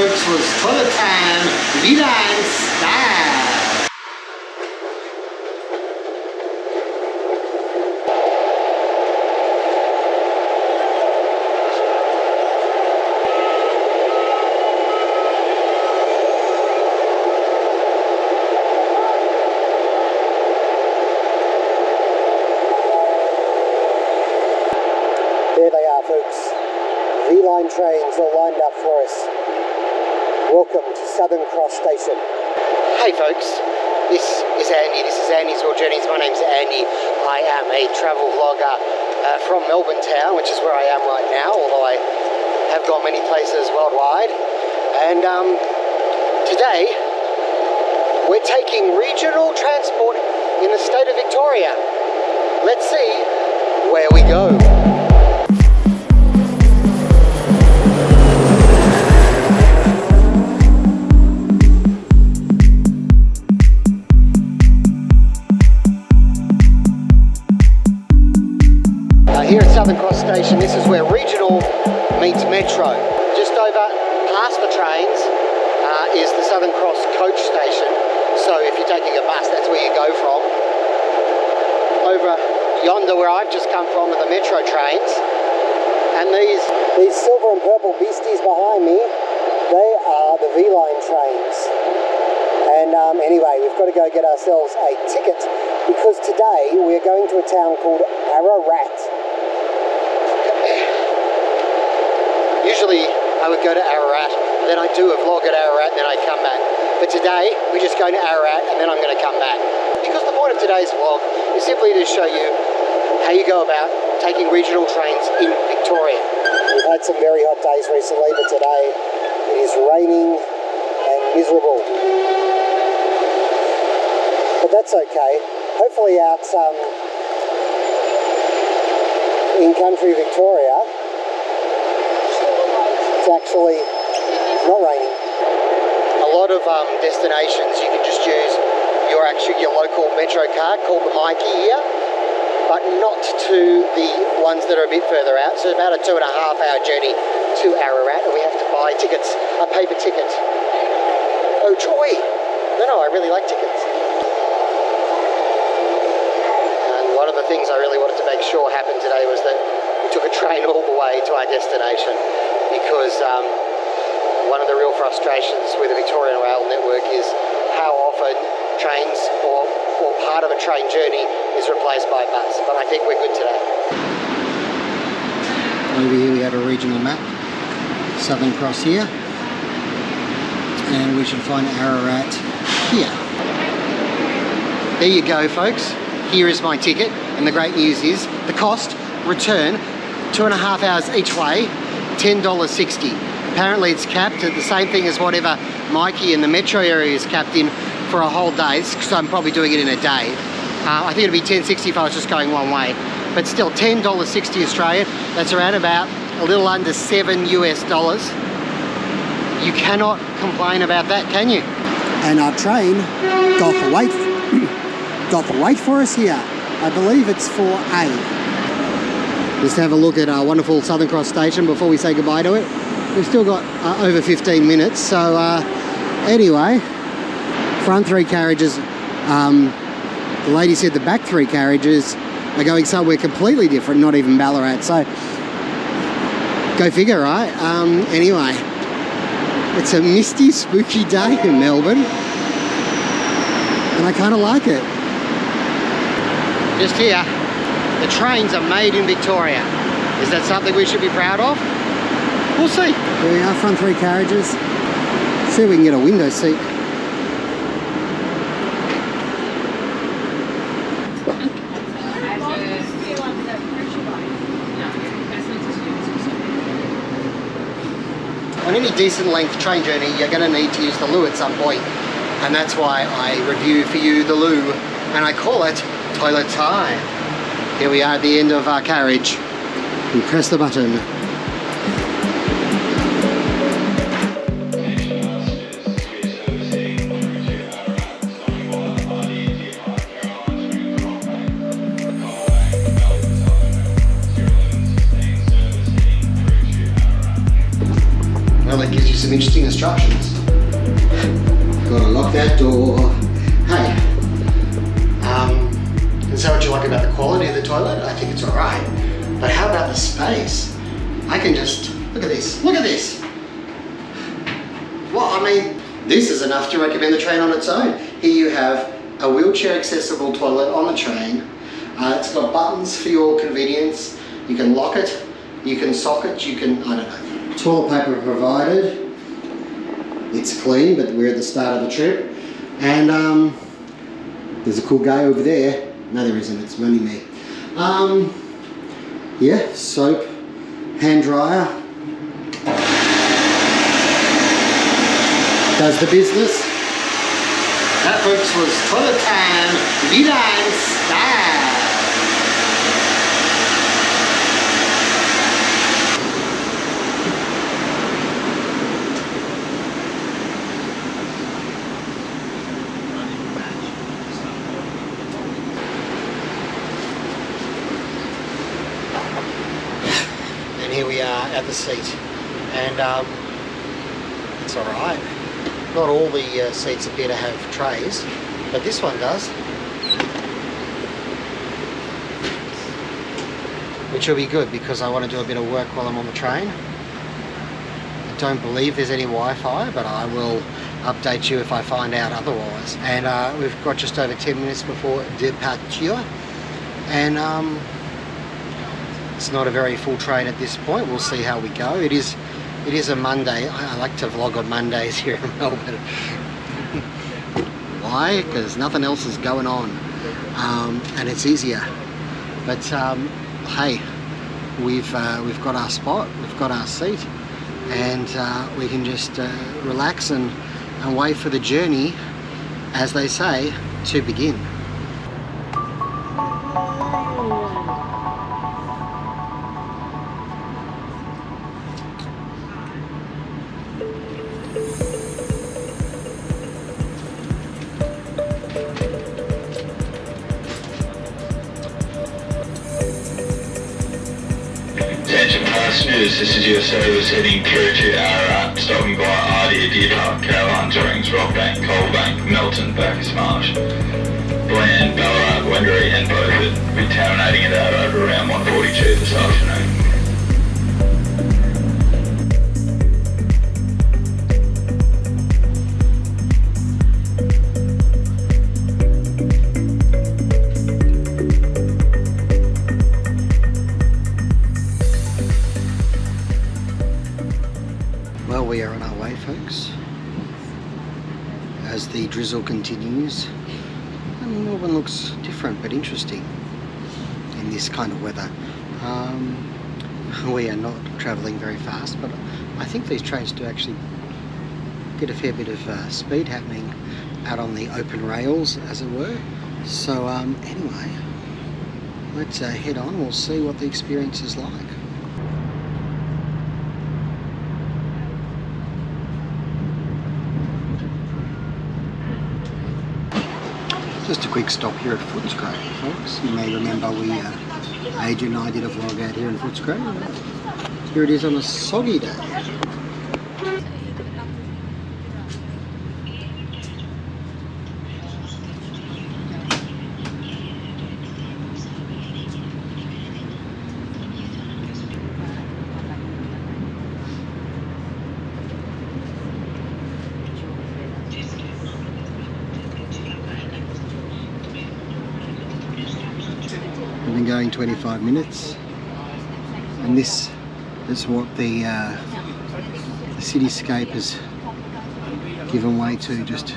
folks, was toilet time, VLINE style. There they are, folks. VLINE trains all lined up for us. Welcome to Southern Cross Station. Hey folks, this is Andy. This is Andy's World Journeys. My name's Andy. I am a travel vlogger from Melbourne town, which is where I am right now, although I have gone many places worldwide. And today, we're taking regional transport in the state of Victoria. Let's see where we go. Here at Southern Cross Station, this is where regional meets metro. Just over past the trains is the Southern Cross coach station. So if you're taking a bus, that's where you go from. Over yonder where I've just come from are the metro trains. And these silver and purple beasties behind me, they are the VLINE trains. And anyway, we've got to go get ourselves a ticket because today we're going to a town called Ararat. Usually I would go to Ararat, and then I do a vlog at Ararat, and then I come back. But today, we're just going to Ararat, and then I'm going to come back. Because the point of today's vlog is simply to show you how you go about taking regional trains in Victoria. We've had some very hot days recently, but today it is raining and miserable. But that's okay. Hopefully out in country Victoria, it's actually not raining. A lot of destinations you can just use your local metro card called the Mikey here, but not to the ones that are a bit further out. So about a 2.5 hour journey to Ararat, and we have to buy tickets, a paper ticket. Oh joy! No, I really like tickets. And one of the things I really wanted to make sure happened today was that we took a train all the way to our destination. Because one of the real frustrations with the Victorian rail network is how often trains or part of a train journey is replaced by bus. But I think we're good today. Over here we have a regional map, Southern Cross here, and we should find Ararat here. There you go, folks. Here is my ticket, and the great news is the cost, return, 2.5 hours each way, $10.60. Apparently it's capped at the same thing as whatever Mikey in the metro area is capped in for a whole day, so I'm probably doing it in a day. I think it'd be $10.60 if I was just going one way. But still, $10.60 Australian, that's around about a little under $7 US. You cannot complain about that, can you? And our train got the wait for us here. I believe it's for A. Just have a look at our wonderful Southern Cross Station before we say goodbye to it. We've still got over 15 minutes, so anyway, front 3 carriages, the lady said the back 3 carriages are going somewhere completely different, not even Ballarat, so go figure, right? Anyway, it's a misty, spooky day in Melbourne, and I kind of like it. Just here. The trains are made in Victoria. Is that something we should be proud of? We'll see. Here we are, front 3 carriages. See if we can get a window seat. On any decent length train journey, you're going to need to use the loo at some point. And that's why I review for you the loo, and I call it toilet time. Here we are at the end of our carriage. We press the button. Well, that gives you some interesting instructions. Gotta lock that door. Hey, and so what do you like about the quality of the toilet? I think it's alright. But how about the space? I can just, look at this, look at this. Well, I mean, this is enough to recommend the train on its own. Here you have a wheelchair accessible toilet on the train. It's got buttons for your convenience. You can lock it, you can sock it, you can, I don't know. Toilet paper provided. It's clean, but we're at the start of the trip. And there's a cool guy over there. No, there isn't, it's only me. Yeah, soap, hand dryer. Does the business. That, folks, was toilet time, VLINE style. And here we are at the seat, and it's all right. Not all the seats appear to have trays, but this one does. Which will be good because I want to do a bit of work while I'm on the train. I don't believe there's any Wi-Fi, but I will update you if I find out otherwise. And we've got just over 10 minutes before departure. And it's not a very full train at this point. We'll see how we go. It is a Monday. I like to vlog on Mondays here in Melbourne. Why? Because nothing else is going on, and it's easier. But hey, we've got our spot, we've got our seat, and we can just relax and wait for the journey, as they say, to begin. Passengers, this is your service heading through to Ararat, stopping by Howdy, Deer Park, Caroline, Dorrings, Rockbank, Coalbank, Melton, Bacchus Marsh, Bland, Ballarat, Wendouree and Beaufort. We'll be terminating at Ararat around 1:42 this afternoon. We are on our way, folks, as the drizzle continues, and Melbourne looks different but interesting in this kind of weather. We are not travelling very fast, but I think these trains do actually get a fair bit of speed happening out on the open rails, as it were. So anyway, let's head on. We'll see what the experience is like. Just a quick stop here at Footscray, folks. You may remember Adrian and I did a vlog out here in Footscray. Here it is on a soggy day. Been going 25 minutes, and this is what the cityscape has given way to, just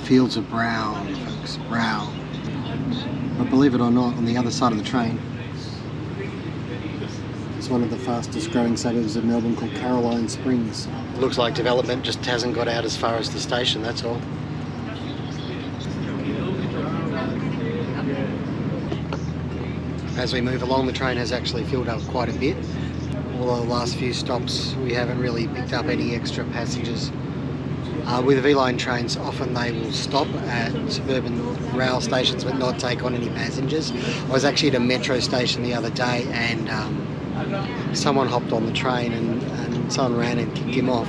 fields of brown, folks, brown. But believe it or not, on the other side of the train, it's one of the fastest growing suburbs of Melbourne called Caroline Springs. It looks like development just hasn't got out as far as the station, that's all. As we move along, the train has actually filled up quite a bit. Although the last few stops we haven't really picked up any extra passengers. With the VLINE trains, often they will stop at suburban rail stations but not take on any passengers. I was actually at a metro station the other day, and someone hopped on the train and someone ran and kicked him off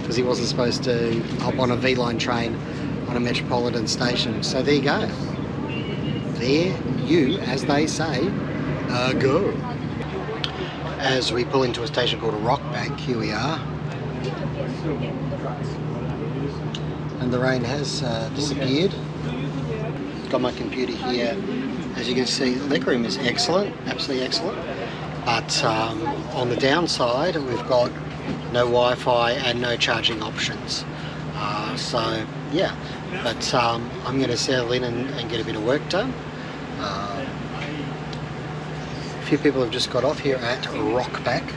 because he wasn't supposed to hop on a VLINE train on a metropolitan station. So there you go. There you, as they say, go. As we pull into a station called Rockbank, here we are. And the rain has disappeared. Got my computer here. As you can see, the legroom is excellent, absolutely excellent. But on the downside, we've got no Wi-Fi and no charging options. So yeah, but I'm going to settle in and get a bit of work done. A few people have just got off here at Rockbank.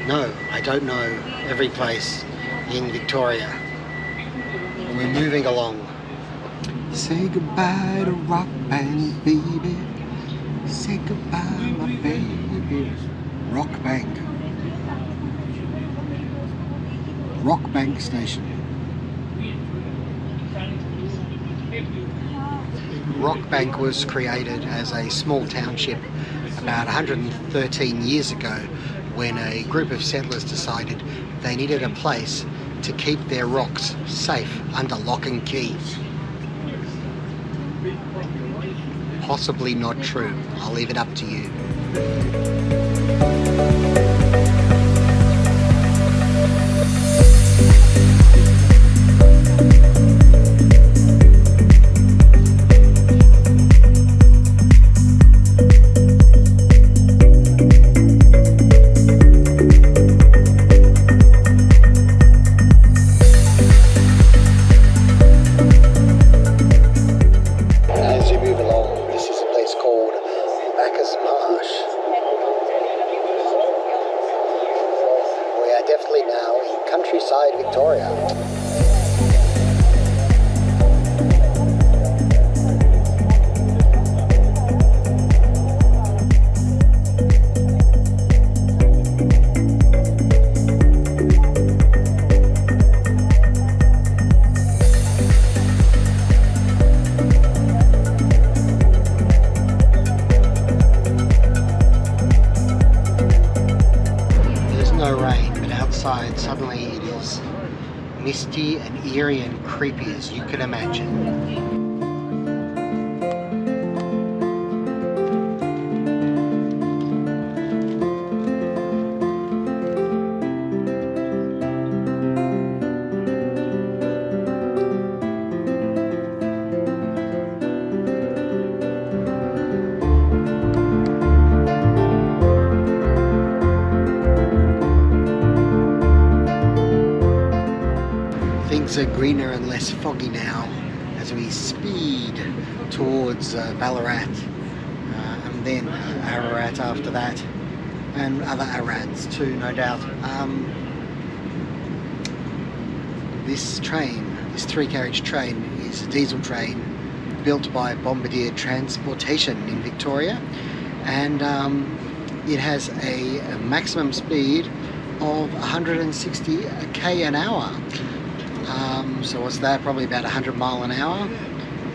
No, I don't know every place in Victoria. And we're moving along. Say goodbye to Rockbank, baby. Say goodbye, my baby. Rockbank. Rockbank Station. Rockbank was created as a small township about 113 years ago when a group of settlers decided they needed a place to keep their rocks safe under lock and key. Possibly not true. I'll leave it up to you. As you move along, this is a place called Bacchus Marsh. We are definitely now in countryside Victoria. No rain, but outside suddenly it is misty and eerie and creepy as you can imagine. Things are greener and less foggy now as we speed towards Ballarat and then Ararat after that, and other Arats too, no doubt. This train, this 3-carriage train, is a diesel train built by Bombardier Transportation in Victoria, and it has a maximum speed of 160 km an hour. So what's that? Probably about 100 miles an hour.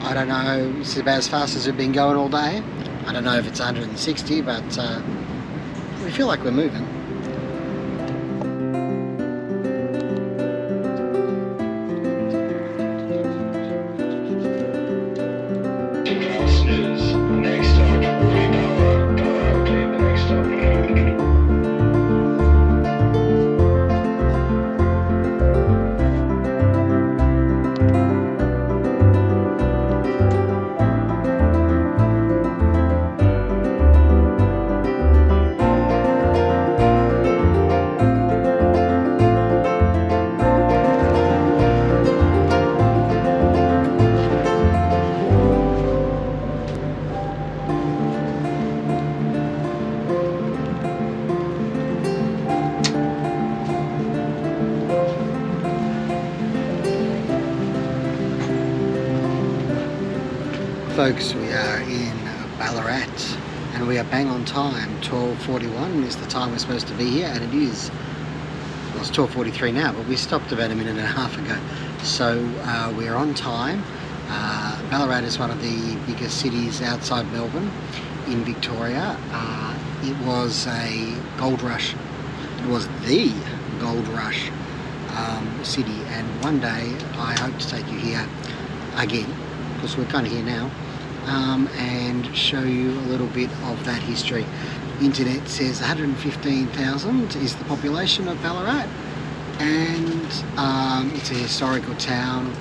I don't know. It's about as fast as we've been going all day. I don't know if it's 160, but we feel like we're moving. Next stop will be Ballarat. Ballarat will be the next stop. Folks, we are in Ballarat and we are bang on time. 12:41 is the time we're supposed to be here, and it is. Well, it's 12:43 now, but we stopped about a minute and a half ago. So we're on time. Ballarat is one of the biggest cities outside Melbourne in Victoria. It was a gold rush was the gold rush city, and one day I hope to take you here again, because we're kind of here now, and show you a little bit of that history. Internet says 115,000 is the population of Ballarat, and it's a historical town.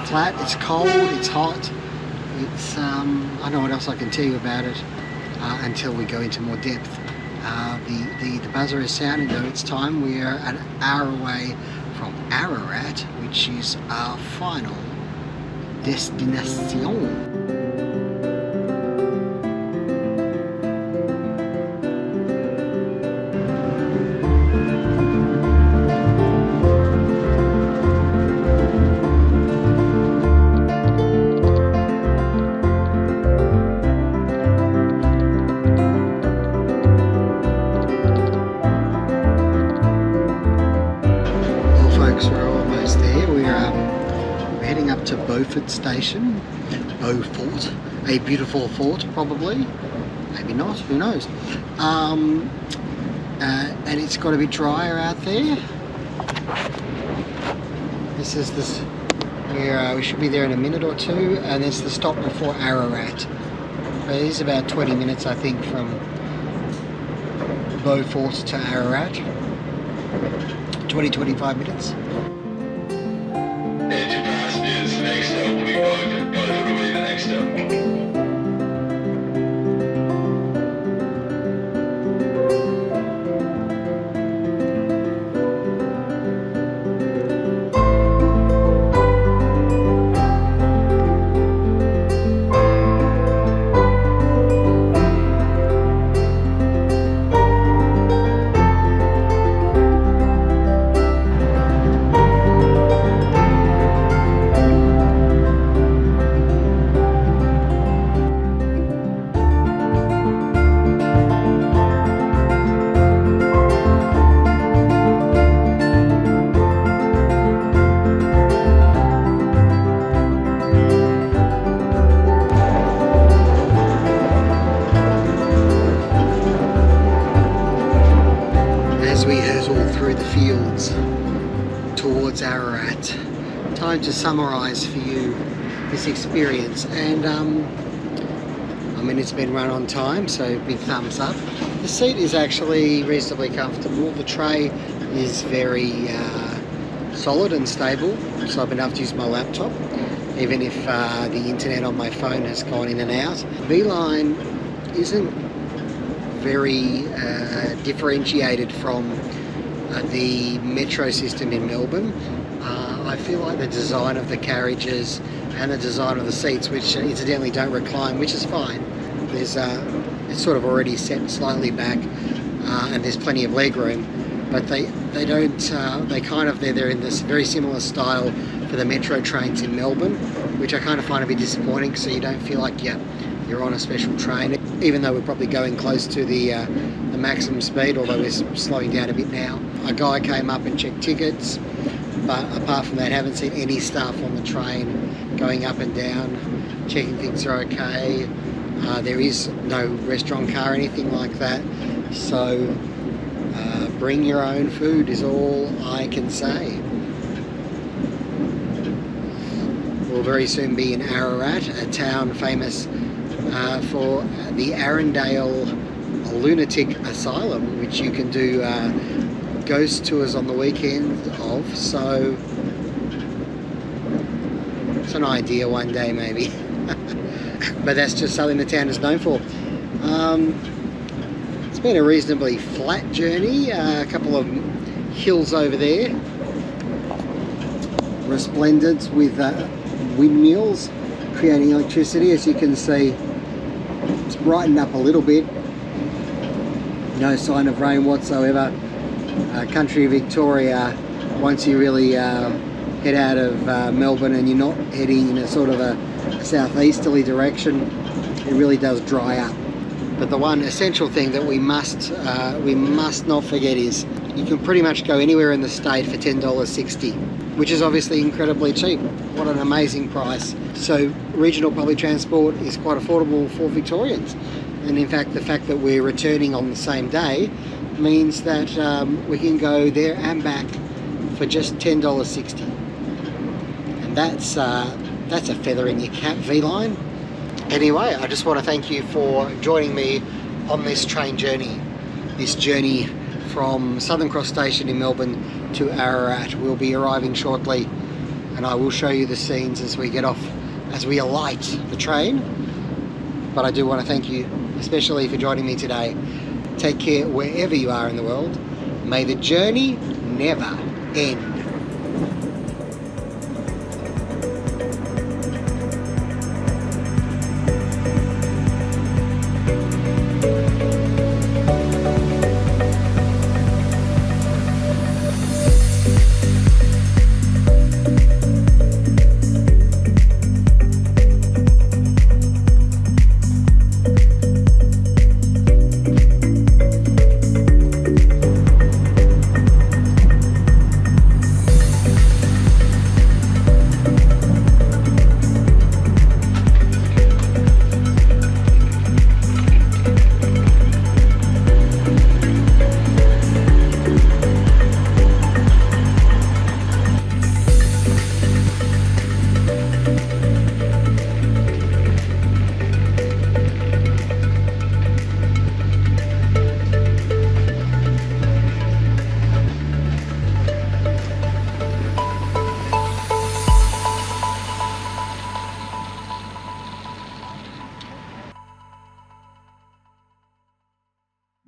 Flat, it's cold, it's hot, it's I don't know what else I can tell you about it until we go into more depth. The buzzer is sounding, though it's time. We are an hour away from Ararat, which is our final destination. Station, Beaufort, a beautiful fort probably, maybe not, who knows, and it's got a bit drier out there. This is where we should be there in a minute or two, and it's the stop before Ararat. It is about 20 minutes I think from Beaufort to Ararat, 20-25 minutes. Towards Ararat. Time to summarise for you this experience, and I mean, it's been run on time, so big thumbs up. The seat is actually reasonably comfortable. The tray is very solid and stable, so I've been able to use my laptop even if the internet on my phone has gone in and out. VLINE isn't very differentiated from the metro system in Melbourne. I feel like the design of the carriages and the design of the seats, which incidentally don't recline, which is fine. There's it's sort of already set slightly back, and there's plenty of leg room, but they're in this very similar style for the metro trains in Melbourne, which I kind of find a bit disappointing, so you don't feel like you're on a special train, even though we're probably going close to the maximum speed, although we're slowing down a bit now. A guy came up and checked tickets, but apart from that, haven't seen any staff on the train going up and down, checking things are okay. There is no restaurant car or anything like that, so bring your own food is all I can say. We'll very soon be in Ararat, a town famous for the Arundel Lunatic Asylum, which you can do ghost tours on the weekend of, so it's an idea one day maybe. But that's just something the town is known for. It's been a reasonably flat journey, a couple of hills over there, resplendent with windmills creating electricity. As you can see, it's brightened up a little bit. No sign of rain whatsoever. Country Victoria, once you really head out of Melbourne and you're not heading in a sort of a southeasterly direction, it really does dry up. But the one essential thing that we must not forget is you can pretty much go anywhere in the state for $10.60, which is obviously incredibly cheap. What an amazing price. So regional public transport is quite affordable for Victorians. And in fact, the fact that we're returning on the same day means that we can go there and back for just $10.60, and that's a feather in your cap, VLINE. Anyway, I just want to thank you for joining me on this train journey. This journey from Southern Cross Station in Melbourne to Ararat. We'll be arriving shortly, and I will show you the scenes as we get off, as we alight the train. But I do want to thank you especially for joining me today. Take care wherever you are in the world. May the journey never end.